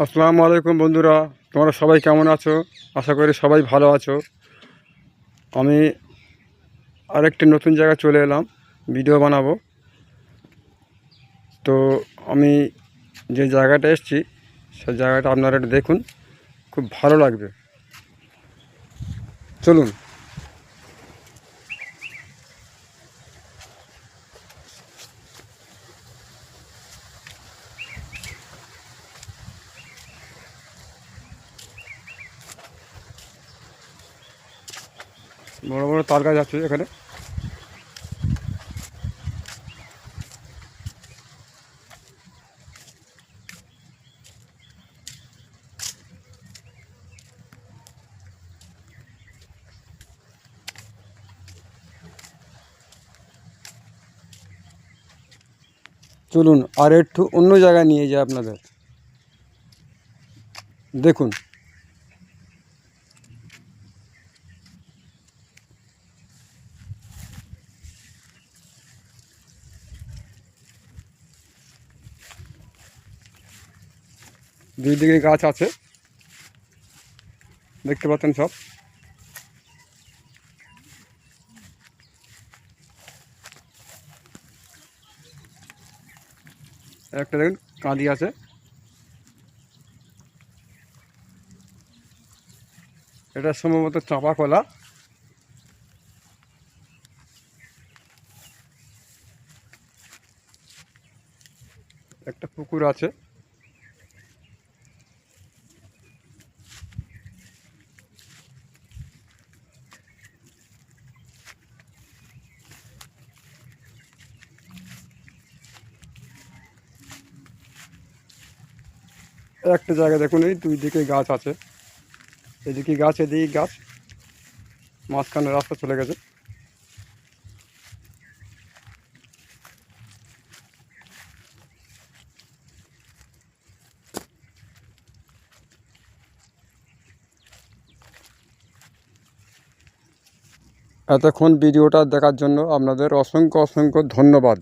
আসসালামু আলাইকুম বন্ধুরা, তোমরা সবাই কেমন আছো? আশা করি সবাই ভালো আছো। আমি আরেকটি নতুন জায়গায় চলে এলাম, ভিডিও বানাবো। তো আমি যে জায়গাটা এসেছি সেই জায়গাটা আপনারা একটু দেখুন, খুব ভালো লাগবে। চলুন। বড় বড় তাল গাছ আছে এখানে। চলুন আর একটু অন্য জায়গায় নিয়ে যাই আপনাদের, দেখুন। দুই দিকে গাছ আছে, দেখতে পাচ্ছেন সব। একটা দেখুন কাঁদি আছে। এটা সম্ভবত চাঁপা কলা। একটা পুকুর আছে। একটা জায়গায় দেখুন, এই দুই দিকে গাছ আছে, এদিকে গাছ এদিকে গাছ, মাঝখানে রাস্তা চলে গেছে। এতক্ষণ ভিডিওটা দেখার জন্য আপনাদের অসংখ্য অসংখ্য ধন্যবাদ।